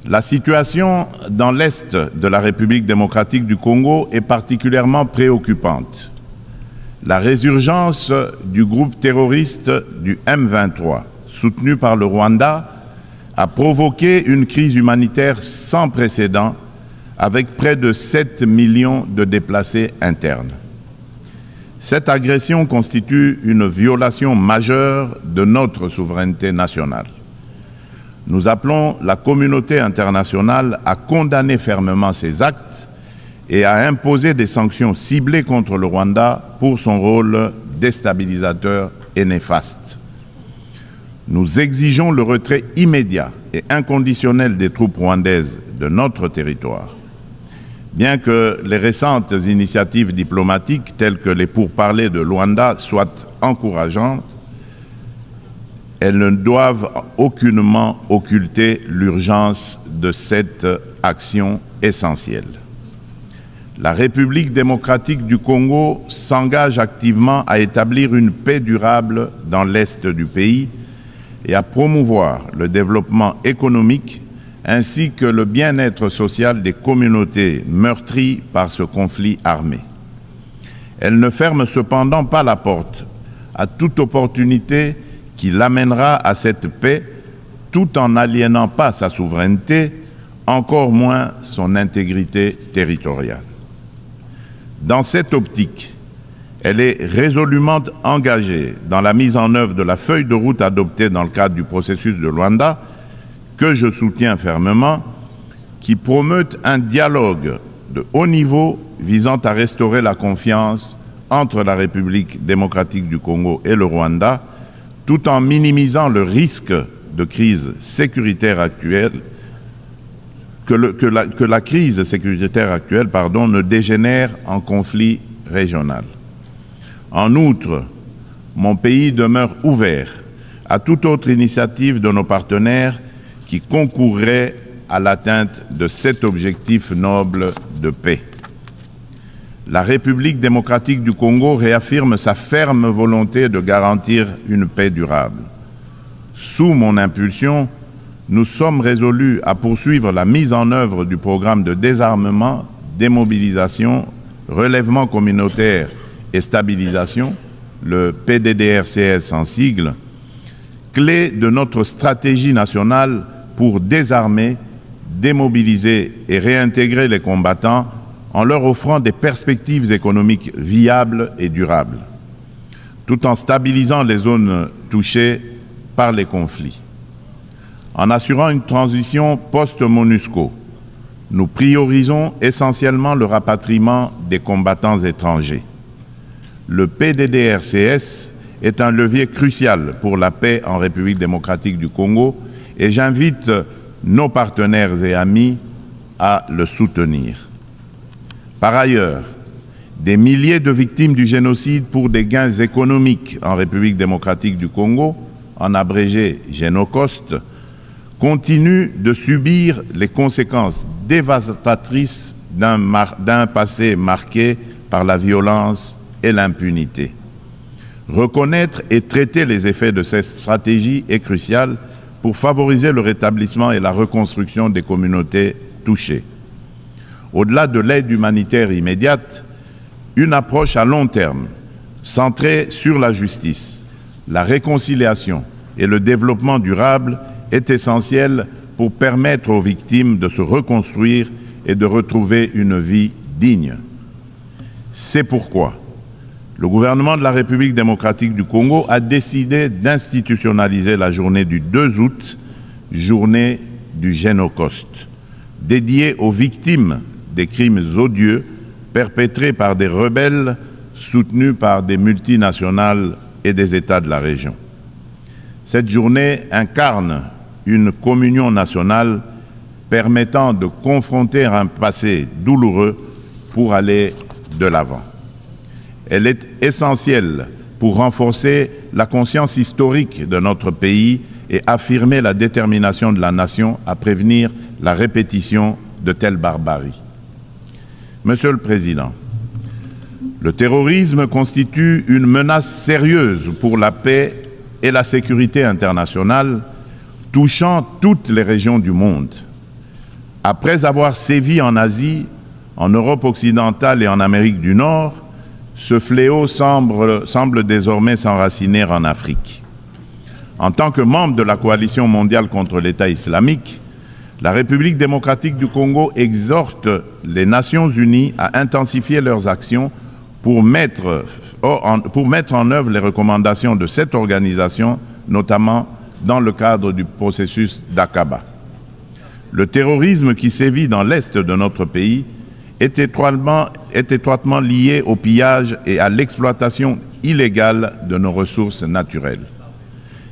La situation dans l'Est de la République démocratique du Congo est particulièrement préoccupante. La résurgence du groupe terroriste du M23, soutenu par le Rwanda, a provoqué une crise humanitaire sans précédent avec près de 7 millions de déplacés internes. Cette agression constitue une violation majeure de notre souveraineté nationale. Nous appelons la communauté internationale à condamner fermement ces actes et à imposer des sanctions ciblées contre le Rwanda pour son rôle déstabilisateur et néfaste. Nous exigeons le retrait immédiat et inconditionnel des troupes rwandaises de notre territoire. Bien que les récentes initiatives diplomatiques telles que les pourparlers de Luanda soient encourageantes, elles ne doivent aucunement occulter l'urgence de cette action essentielle. La République démocratique du Congo s'engage activement à établir une paix durable dans l'Est du pays et à promouvoir le développement économique ainsi que le bien-être social des communautés meurtries par ce conflit armé. Elle ne ferme cependant pas la porte à toute opportunité qui l'amènera à cette paix tout en n'aliénant pas sa souveraineté, encore moins son intégrité territoriale. Dans cette optique, elle est résolument engagée dans la mise en œuvre de la feuille de route adoptée dans le cadre du processus de Luanda, que je soutiens fermement, qui promeut un dialogue de haut niveau visant à restaurer la confiance entre la République démocratique du Congo et le Rwanda, tout en minimisant le risque de crise sécuritaire actuelle, que la crise sécuritaire actuelle ne dégénère en conflit régional. En outre, mon pays demeure ouvert à toute autre initiative de nos partenaires qui concourrait à l'atteinte de cet objectif noble de paix. La République démocratique du Congo réaffirme sa ferme volonté de garantir une paix durable. Sous mon impulsion, nous sommes résolus à poursuivre la mise en œuvre du programme de désarmement, démobilisation, relèvement communautaire et stabilisation, le PDDRCS en sigle, clé de notre stratégie nationale pour désarmer, démobiliser et réintégrer les combattants en leur offrant des perspectives économiques viables et durables, tout en stabilisant les zones touchées par les conflits. En assurant une transition post-MONUSCO, nous priorisons essentiellement le rapatriement des combattants étrangers. Le PDDRCS est un levier crucial pour la paix en République démocratique du Congo et j'invite nos partenaires et amis à le soutenir. Par ailleurs, des milliers de victimes du génocide pour des gains économiques en République démocratique du Congo, en abrégé Génocost, continuent de subir les conséquences dévastatrices d'un passé marqué par la violence et l'impunité. Reconnaître et traiter les effets de cette stratégie est crucial pour favoriser le rétablissement et la reconstruction des communautés touchées. Au-delà de l'aide humanitaire immédiate, une approche à long terme, centrée sur la justice, la réconciliation et le développement durable est essentielle pour permettre aux victimes de se reconstruire et de retrouver une vie digne. C'est pourquoi le gouvernement de la République démocratique du Congo a décidé d'institutionnaliser la journée du 2 août, journée du Génocost, dédiée aux victimes des crimes odieux perpétrés par des rebelles soutenus par des multinationales et des États de la région. Cette journée incarne une communion nationale permettant de confronter un passé douloureux pour aller de l'avant. Elle est essentielle pour renforcer la conscience historique de notre pays et affirmer la détermination de la nation à prévenir la répétition de telles barbaries. Monsieur le Président, le terrorisme constitue une menace sérieuse pour la paix et la sécurité internationale, touchant toutes les régions du monde. Après avoir sévi en Asie, en Europe occidentale et en Amérique du Nord, ce fléau semble désormais s'enraciner en Afrique. En tant que membre de la coalition mondiale contre l'État islamique, la République démocratique du Congo exhorte les Nations unies à intensifier leurs actions pour mettre en œuvre les recommandations de cette organisation, notamment dans le cadre du processus d'Aqaba. Le terrorisme qui sévit dans l'est de notre pays est étroitement lié au pillage et à l'exploitation illégale de nos ressources naturelles.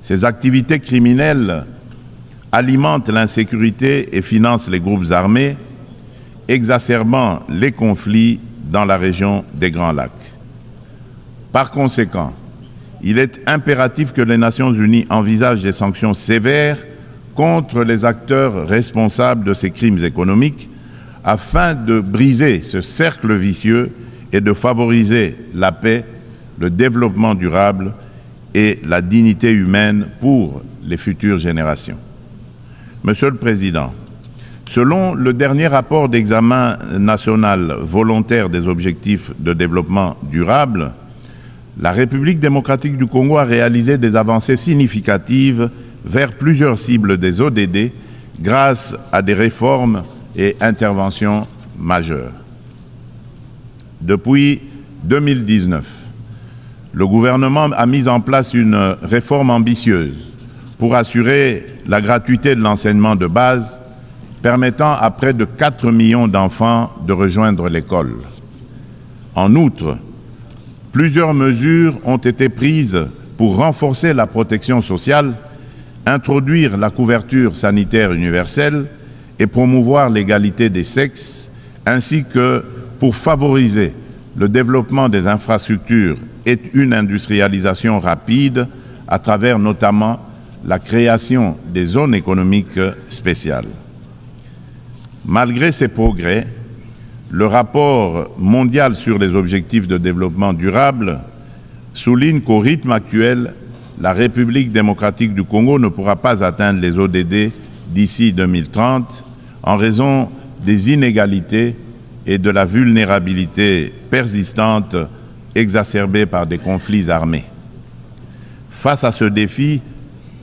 Ces activités criminelles alimentent l'insécurité et financent les groupes armés, exacerbant les conflits dans la région des Grands Lacs. Par conséquent, il est impératif que les Nations unies envisagent des sanctions sévères contre les acteurs responsables de ces crimes économiques afin de briser ce cercle vicieux et de favoriser la paix, le développement durable et la dignité humaine pour les futures générations. Monsieur le Président, selon le dernier rapport d'examen national volontaire des objectifs de développement durable, la République démocratique du Congo a réalisé des avancées significatives vers plusieurs cibles des ODD grâce à des réformes et interventions majeures. Depuis 2019, le gouvernement a mis en place une réforme ambitieuse pour assurer la gratuité de l'enseignement de base, permettant à près de 4 millions d'enfants de rejoindre l'école. En outre, plusieurs mesures ont été prises pour renforcer la protection sociale, introduire la couverture sanitaire universelle et promouvoir l'égalité des sexes, ainsi que pour favoriser le développement des infrastructures et une industrialisation rapide à travers notamment la création des zones économiques spéciales. Malgré ces progrès, le rapport mondial sur les objectifs de développement durable souligne qu'au rythme actuel, la République démocratique du Congo ne pourra pas atteindre les ODD d'ici 2030 en raison des inégalités et de la vulnérabilité persistante exacerbée par des conflits armés. Face à ce défi,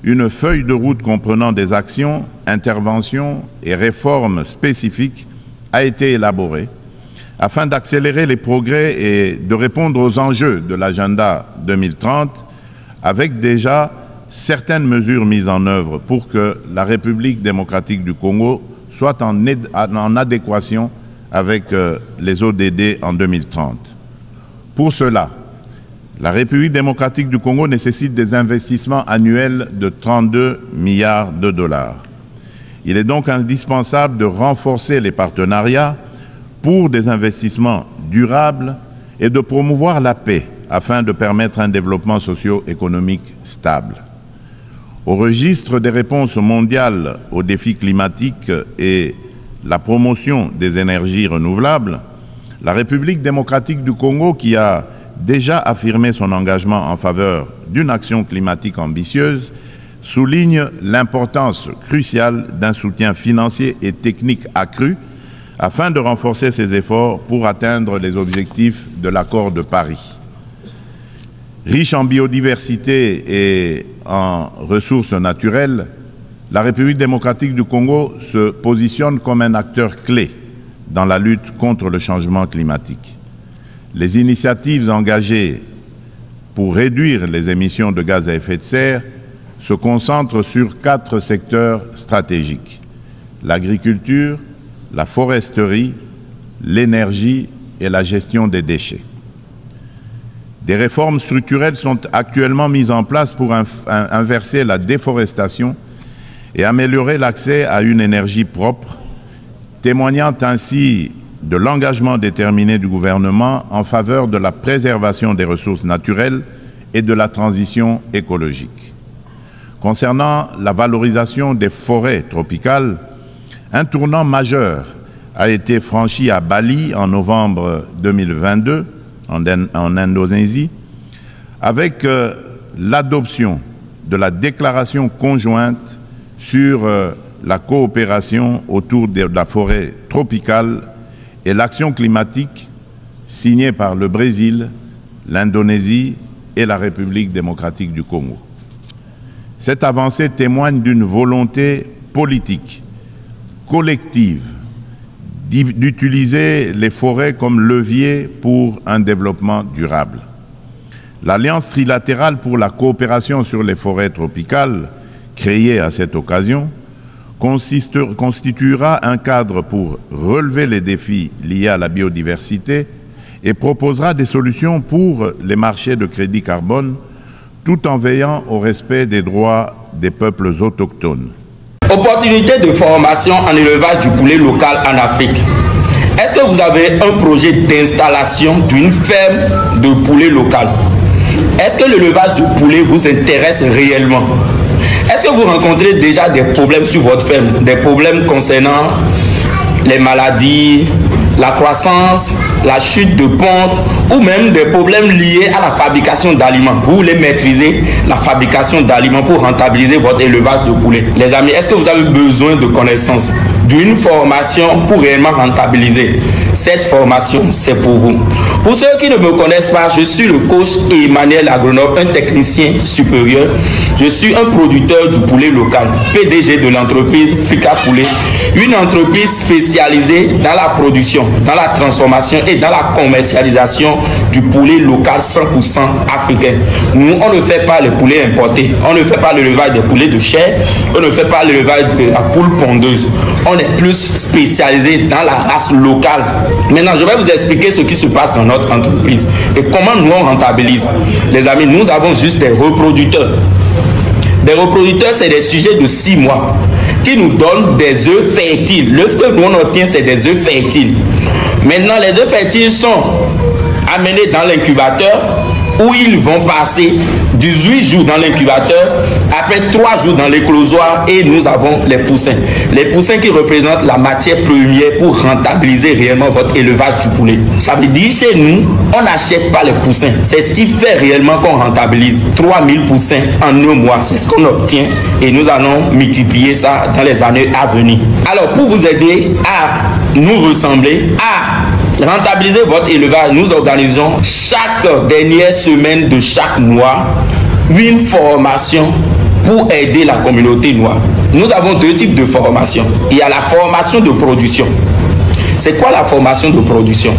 une feuille de route comprenant des actions, interventions et réformes spécifiques a été élaborée afin d'accélérer les progrès et de répondre aux enjeux de l'agenda 2030 avec déjà certaines mesures mises en œuvre pour que la République démocratique du Congo soit en adéquation avec les ODD en 2030. Pour cela, la République démocratique du Congo nécessite des investissements annuels de 32 milliards de dollars. Il est donc indispensable de renforcer les partenariats pour des investissements durables et de promouvoir la paix afin de permettre un développement socio-économique stable. Au registre des réponses mondiales aux défis climatiques et la promotion des énergies renouvelables, la République démocratique du Congo, qui a déjà affirmé son engagement en faveur d'une action climatique ambitieuse, souligne l'importance cruciale d'un soutien financier et technique accru afin de renforcer ses efforts pour atteindre les objectifs de l'accord de Paris. Riche en biodiversité et en ressources naturelles, la République démocratique du Congo se positionne comme un acteur clé dans la lutte contre le changement climatique. Les initiatives engagées pour réduire les émissions de gaz à effet de serre se concentrent sur 4 secteurs stratégiques: l'agriculture, la foresterie, l'énergie et la gestion des déchets. Des réformes structurelles sont actuellement mises en place pour inverser la déforestation et améliorer l'accès à une énergie propre, témoignant ainsi de l'engagement déterminé du gouvernement en faveur de la préservation des ressources naturelles et de la transition écologique. Concernant la valorisation des forêts tropicales, un tournant majeur a été franchi à Bali en novembre 2022, en Indonésie, avec l'adoption de la déclaration conjointe sur la coopération autour de la forêt tropicale et l'action climatique signée par le Brésil, l'Indonésie et la République démocratique du Congo. Cette avancée témoigne d'une volonté politique, collective, d'utiliser les forêts comme levier pour un développement durable. L'Alliance trilatérale pour la coopération sur les forêts tropicales, créée à cette occasion, constituera un cadre pour relever les défis liés à la biodiversité et proposera des solutions pour les marchés de crédit carbone, tout en veillant au respect des droits des peuples autochtones. Opportunité de formation en élevage du poulet local en Afrique. Est-ce que vous avez un projet d'installation d'une ferme de poulet local? Est-ce que l'élevage du poulet vous intéresse réellement? Est-ce que vous rencontrez déjà des problèmes sur votre ferme? Des problèmes concernant les maladies, la croissance, la chute de ponte ou même des problèmes liés à la fabrication d'aliments. Vous voulez maîtriser la fabrication d'aliments pour rentabiliser votre élevage de poulet. Les amis, est-ce que vous avez besoin de connaissances, d'une formation pour réellement rentabiliser? Cette formation, c'est pour vous. Pour ceux qui ne me connaissent pas, je suis le coach Emmanuel Agronome, un technicien supérieur. Je suis un producteur du poulet local, PDG de l'entreprise Frika Poulet, une entreprise spécialisée dans la production, dans la transformation et dans la commercialisation du poulet local 100% africain. Nous, on ne fait pas les poulets importés, on ne fait pas l'élevage des poulets de chair, on ne fait pas l'élevage de la poule pondeuse. On est plus spécialisé dans la race locale. Maintenant, je vais vous expliquer ce qui se passe dans notre entreprise et comment nous on rentabilise. Les amis, nous avons juste des reproducteurs. Des reproducteurs, c'est des sujets de 6 mois qui nous donnent des œufs fertiles. L'œuf que nous on obtient, c'est des œufs fertiles. Maintenant, les œufs fertiles sont amenés dans l'incubateur où ils vont passer 18 jours dans l'incubateur, après 3 jours dans l'éclosoir et nous avons les poussins. Les poussins qui représentent la matière première pour rentabiliser réellement votre élevage du poulet. Ça veut dire chez nous, on n'achète pas les poussins. C'est ce qui fait réellement qu'on rentabilise 3000 poussins en 1 mois. C'est ce qu'on obtient et nous allons multiplier ça dans les années à venir. Alors pour vous aider à nous ressembler, à rentabiliser votre élevage, nous organisons chaque dernière semaine de chaque mois une formation pour aider la communauté noire. Nous avons 2 types de formation. Il y a la formation de production. C'est quoi la formation de production?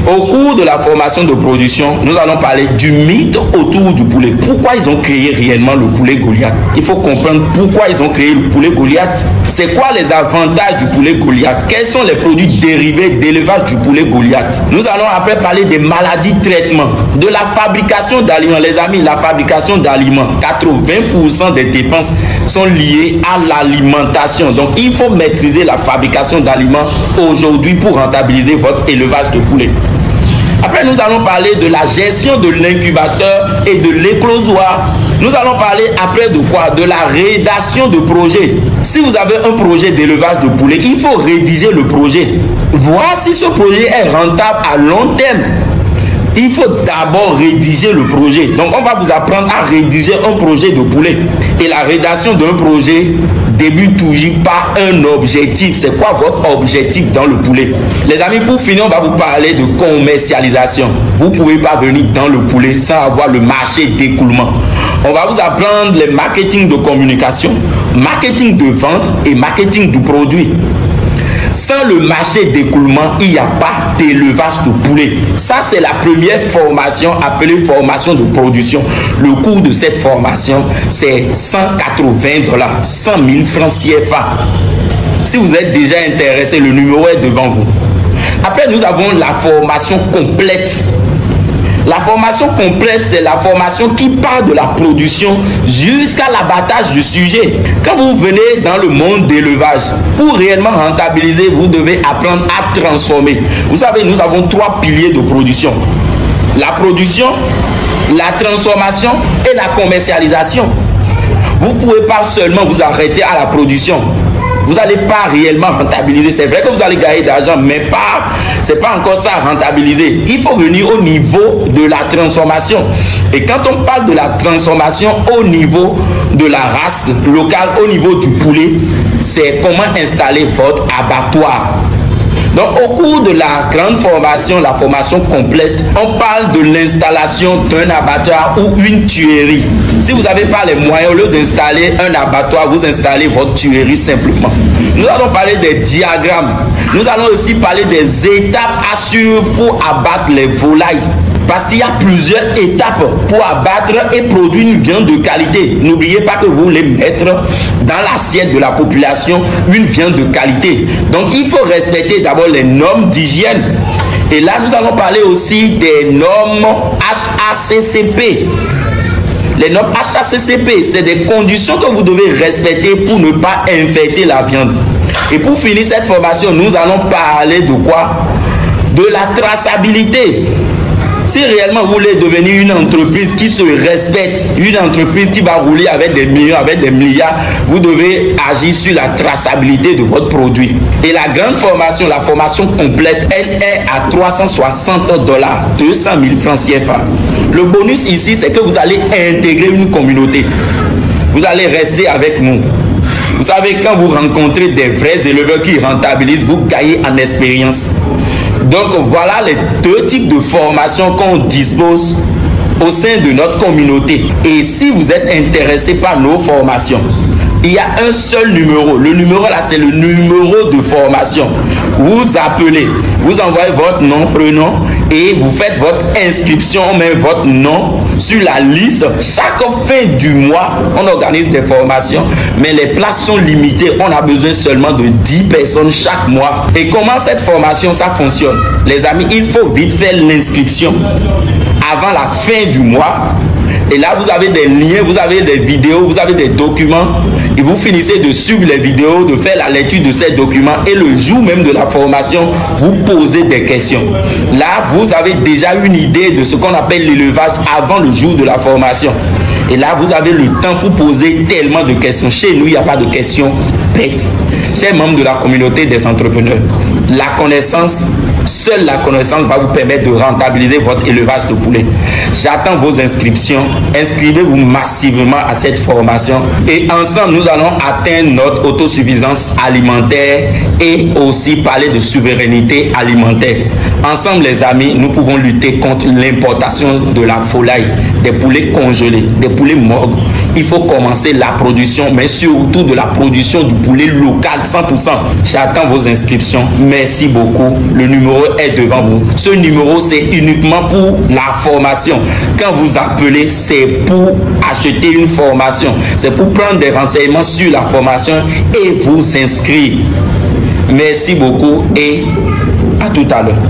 Au cours de la formation de production, nous allons parler du mythe autour du poulet. Pourquoi ils ont créé réellement le poulet Goliath? Il faut comprendre pourquoi ils ont créé le poulet Goliath. C'est quoi les avantages du poulet Goliath? Quels sont les produits dérivés d'élevage du poulet Goliath? Nous allons après parler des maladies de traitement, de la fabrication d'aliments. Les amis, la fabrication d'aliments, 80% des dépenses sont liées à l'alimentation. Donc, il faut maîtriser la fabrication d'aliments aujourd'hui pour rentabiliser votre élevage de poulet. Après, nous allons parler de la gestion de l'incubateur et de l'éclosoir. Nous allons parler après de quoi? De la rédaction de projet. Si vous avez un projet d'élevage de poulet, il faut rédiger le projet. Voir si ce projet est rentable à long terme. Il faut d'abord rédiger le projet. Donc, on va vous apprendre à rédiger un projet de poulet. Et la rédaction d'un projet débute toujours par un objectif. C'est quoi votre objectif dans le poulet? Les amis, pour finir, on va vous parler de commercialisation. Vous ne pouvez pas venir dans le poulet sans avoir le marché d'écoulement. On va vous apprendre les marketing de communication, marketing de vente et marketing du produit. Sans le marché d'écoulement, il n'y a pas d'élevage de poulet. Ça, c'est la première formation appelée formation de production. Le coût de cette formation, c'est 180 $, 100 000 francs CFA. Si vous êtes déjà intéressé, le numéro est devant vous. Après, nous avons la formation complète. La formation complète, c'est la formation qui part de la production jusqu'à l'abattage du sujet. Quand vous venez dans le monde d'élevage, pour réellement rentabiliser, vous devez apprendre à transformer. Vous savez, nous avons 3 piliers de production. La production, la transformation et la commercialisation. Vous ne pouvez pas seulement vous arrêter à la production. Vous n'allez pas réellement rentabiliser. C'est vrai que vous allez gagner d'argent, mais c'est pas encore ça rentabiliser. Il faut venir au niveau de la transformation. Et quand on parle de la transformation au niveau de la race locale, au niveau du poulet, c'est comment installer votre abattoir. Donc au cours de la grande formation, la formation complète, on parle de l'installation d'un abattoir ou une tuerie. Si vous n'avez pas les moyens, au lieu d'installer un abattoir, vous installez votre tuerie simplement. Nous allons parler des diagrammes. Nous allons aussi parler des étapes à suivre pour abattre les volailles. Parce qu'il y a plusieurs étapes pour abattre et produire une viande de qualité. N'oubliez pas que vous voulez mettre dans l'assiette de la population une viande de qualité. Donc il faut respecter d'abord les normes d'hygiène. Et là nous allons parler aussi des normes HACCP. Les normes HACCP, c'est des conditions que vous devez respecter pour ne pas infecter la viande. Et pour finir cette formation, nous allons parler de quoi? De la traçabilité. Si réellement vous voulez devenir une entreprise qui se respecte, une entreprise qui va rouler avec des millions, avec des milliards, vous devez agir sur la traçabilité de votre produit. Et la grande formation, la formation complète, elle est à $360, 200 000 francs CFA. Le bonus ici, c'est que vous allez intégrer une communauté. Vous allez rester avec nous. Vous savez, quand vous rencontrez des vrais éleveurs qui rentabilisent, vous gagnez en expérience. Donc voilà les deux types de formations qu'on dispose au sein de notre communauté. Et si vous êtes intéressé par nos formations, il y a un seul numéro. Le numéro là, c'est le numéro de formation. Vous appelez, vous envoyez votre nom, prénom et vous faites votre inscription, on met votre nom sur la liste. Chaque fin du mois, on organise des formations, mais les places sont limitées. On a besoin seulement de 10 personnes chaque mois. Et comment cette formation, ça fonctionne? Les amis, il faut vite faire l'inscription avant la fin du mois. Et là, vous avez des liens, vous avez des vidéos, vous avez des documents. Et vous finissez de suivre les vidéos, de faire la lecture de ces documents. Et le jour même de la formation, vous posez des questions. Là, vous avez déjà une idée de ce qu'on appelle l'élevage avant le jour de la formation. Et là, vous avez le temps pour poser tellement de questions. Chez nous, il n'y a pas de questions bêtes. Chers membres de la communauté des entrepreneurs, la connaissance, seule la connaissance va vous permettre de rentabiliser votre élevage de poulet. J'attends vos inscriptions. Inscrivez-vous massivement à cette formation et ensemble, nous allons atteindre notre autosuffisance alimentaire et aussi parler de souveraineté alimentaire. Ensemble, les amis, nous pouvons lutter contre l'importation de la volaille, des poulets congelés, des poulets morts. Il faut commencer la production, mais surtout de la production du poulet local 100%. J'attends vos inscriptions. Merci beaucoup. Le numéro est devant vous. Ce numéro, c'est uniquement pour la formation. Quand vous appelez, c'est pour acheter une formation. C'est pour prendre des renseignements sur la formation et vous inscrire. Merci beaucoup et à tout à l'heure.